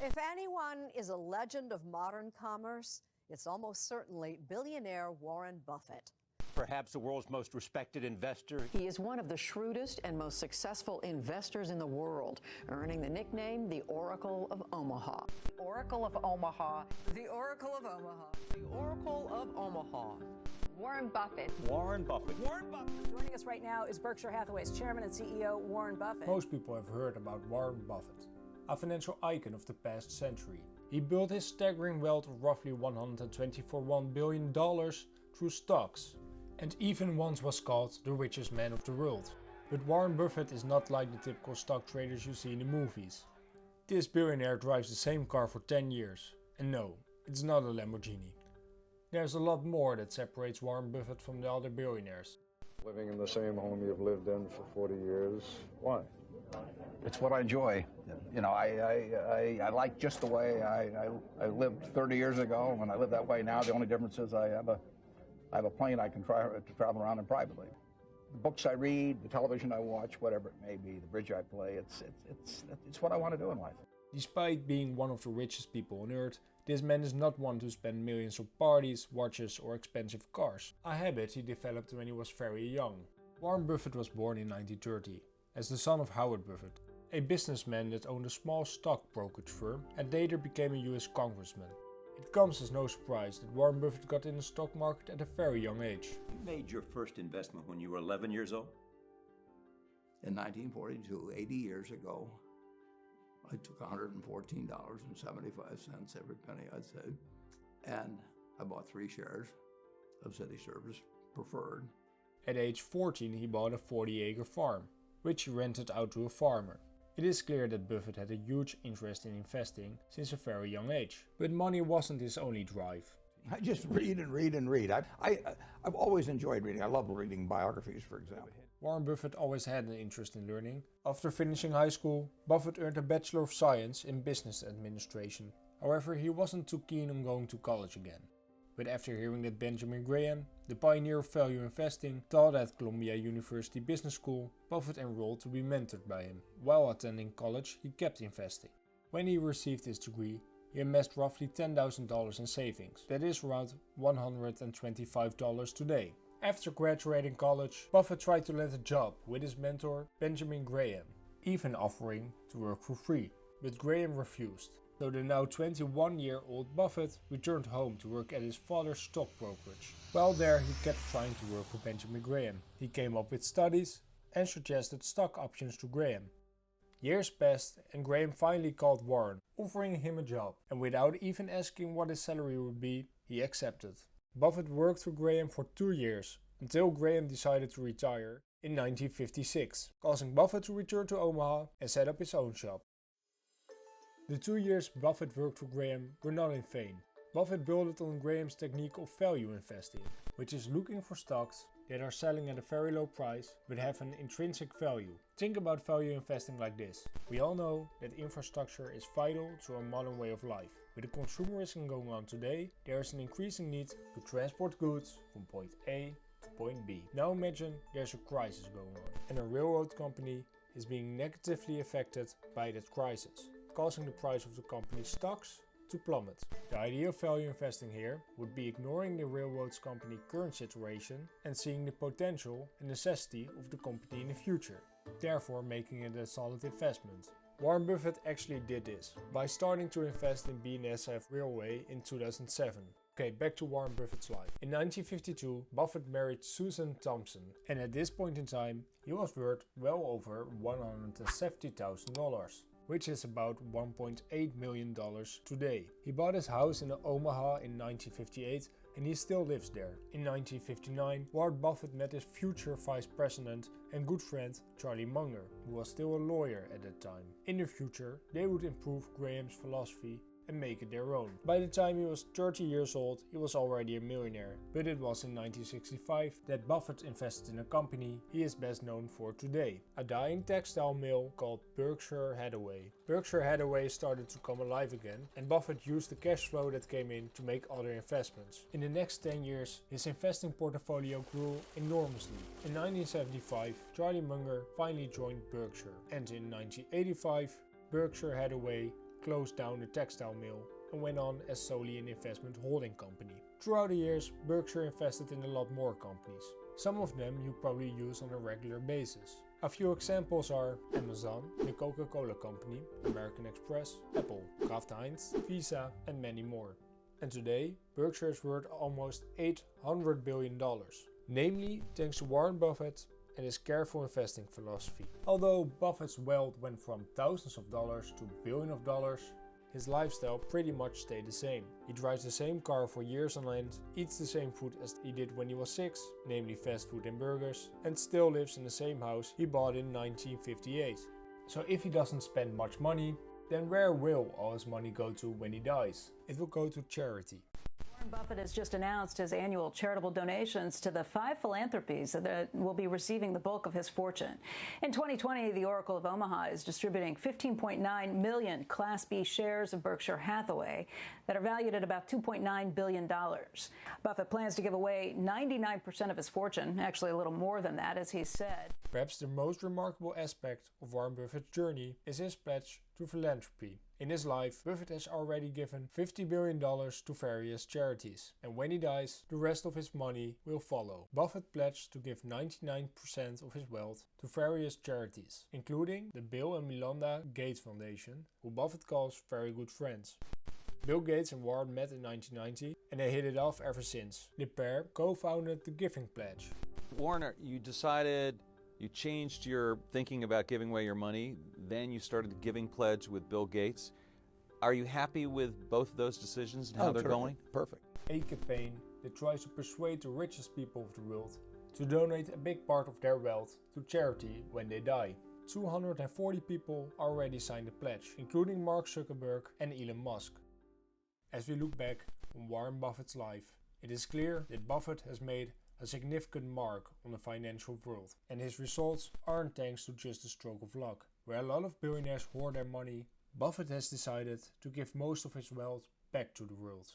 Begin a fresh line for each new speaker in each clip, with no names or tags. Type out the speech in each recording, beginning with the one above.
If anyone is a legend of modern commerce, it's almost certainly billionaire Warren Buffett.
Perhaps the world's most respected investor.
He is one of the shrewdest and most successful investors in the world, earning the nickname the Oracle of Omaha.
Oracle of Omaha.
The Oracle of Omaha.
The Oracle of Omaha.
Warren Buffett.
Warren Buffett.
Warren Buffett.
Joining us right now is Berkshire Hathaway's chairman and CEO, Warren Buffett.
Most people have heard about Warren Buffett, a financial icon of the past century. He built his staggering wealth of roughly $124 billion through stocks, and even once was called the richest man of the world. But Warren Buffett is not like the typical stock traders you see in the movies. This billionaire drives the same car for 10 years. And no, it's not a Lamborghini. There's a lot more that separates Warren Buffett from the other billionaires.
Living in the same home you've lived in for 40 years, why?
It's what I enjoy. You know, I like just the way I lived 30 years ago, and I live that way now. The only difference is I have a plane I can try to travel around in privately. The books I read, the television I watch, whatever it may be, the bridge I play, it's what I want to do in life.
Despite being one of the richest people on earth, this man is not one to spend millions on parties, watches or expensive cars. A habit he developed when he was very young. Warren Buffett was born in 1930 as the son of Howard Buffett, a businessman that owned a small stock brokerage firm and later became a US congressman. It comes as no surprise that Warren Buffett got in the stock market at a very young age.
You made your first investment when you were 11 years old?
In 1942, 80 years ago, I took $114.75, every penny I'd saved, and I bought 3 shares of City Service Preferred.
At age 14 he bought a 40-acre farm, which he rented out to a farmer. It is clear that Buffett had a huge interest in investing since a very young age. But money wasn't his only drive.
I just read and read and read. I've always enjoyed reading. I love reading biographies, for example.
Warren Buffett always had an interest in learning. After finishing high school, Buffett earned a Bachelor of Science in Business Administration. However, he wasn't too keen on going to college again. But after hearing that Benjamin Graham, the pioneer of value investing, taught at Columbia University Business School, Buffett enrolled to be mentored by him. While attending college, he kept investing. When he received his degree, he amassed roughly $10,000 in savings. That is around $125 today. After graduating college, Buffett tried to land a job with his mentor, Benjamin Graham, even offering to work for free. But Graham refused. So the now 21-year-old Buffett returned home to work at his father's stock brokerage. While there, he kept trying to work for Benjamin Graham. He came up with studies and suggested stock options to Graham. Years passed and Graham finally called Warren, offering him a job. And without even asking what his salary would be, he accepted. Buffett worked for Graham for 2 years, until Graham decided to retire in 1956, causing Buffett to return to Omaha and set up his own shop. The 2 years Buffett worked for Graham were not in vain. Buffett built on Graham's technique of value investing, which is looking for stocks that are selling at a very low price but have an intrinsic value. Think about value investing like this. We all know that infrastructure is vital to our modern way of life. With the consumerism going on today, there is an increasing need to transport goods from point A to point B. Now imagine there's a crisis going on and a railroad company is being negatively affected by that crisis, causing the price of the company's stocks to plummet. The idea of value investing here would be ignoring the railroad's company current situation and seeing the potential and necessity of the company in the future, therefore making it a solid investment. Warren Buffett actually did this by starting to invest in BNSF Railway in 2007. Okay, back to Warren Buffett's life. In 1952, Buffett married Susan Thompson, and at this point in time, he was worth well over $170,000. Which is about $1.8 million today. He bought his house in Omaha in 1958 and he still lives there. In 1959, Warren Buffett met his future vice president and good friend Charlie Munger, who was still a lawyer at that time. In the future, they would improve Graham's philosophy and make it their own. By the time he was 30 years old, he was already a millionaire. But it was in 1965 that Buffett invested in a company he is best known for today, a dying textile mill called Berkshire Hathaway. Berkshire Hathaway started to come alive again, and Buffett used the cash flow that came in to make other investments. In the next 10 years, his investing portfolio grew enormously. In 1975, Charlie Munger finally joined Berkshire, and in 1985, Berkshire Hathaway closed down the textile mill and went on as solely an investment holding company. Throughout the years, Berkshire invested in a lot more companies. Some of them you probably use on a regular basis. A few examples are Amazon, the Coca-Cola Company, American Express, Apple, Kraft Heinz, Visa, and many more. And today, Berkshire is worth almost $800 billion. Namely, thanks to Warren Buffett and his careful investing philosophy. Although Buffett's wealth went from thousands of dollars to billions of dollars, his lifestyle pretty much stayed the same. He drives the same car for years on end, eats the same food as he did when he was 6, namely fast food and burgers, and still lives in the same house he bought in 1958. So if he doesn't spend much money, then where will all his money go to when he dies? It will go to charity.
Warren Buffett has just announced his annual charitable donations to the 5 philanthropies that will be receiving the bulk of his fortune. In 2020, the Oracle of Omaha is distributing 15.9 million Class B shares of Berkshire Hathaway that are valued at about $2.9 billion. Buffett plans to give away 99% of his fortune, actually a little more than that, as he said.
Perhaps the most remarkable aspect of Warren Buffett's journey is his pledge to philanthropy. In his life, Buffett has already given $50 billion to various charities, and when he dies, the rest of his money will follow. Buffett pledged to give 99% of his wealth to various charities, including the Bill and Melinda Gates Foundation, who Buffett calls very good friends. Bill Gates and Warren met in 1990, and they hit it off ever since. The pair co-founded the Giving Pledge.
Warren, you changed your thinking about giving away your money, then you started the Giving Pledge with Bill Gates. Are you happy with both of those decisions and how they're going?
Perfect.
A campaign that tries to persuade the richest people of the world to donate a big part of their wealth to charity when they die. 240 people already signed the pledge, including Mark Zuckerberg and Elon Musk. As we look back on Warren Buffett's life, it is clear that Buffett has made a significant mark on the financial world, and his results aren't thanks to just a stroke of luck. Where a lot of billionaires hoard their money, Buffett has decided to give most of his wealth back to the world.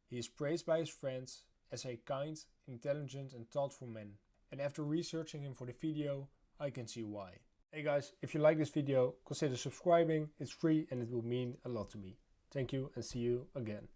He is praised by his friends as a kind, intelligent and thoughtful man, and after researching him for the video, I can see why. Hey guys, if you like this video, consider subscribing, it's free and it will mean a lot to me. Thank you and see you again.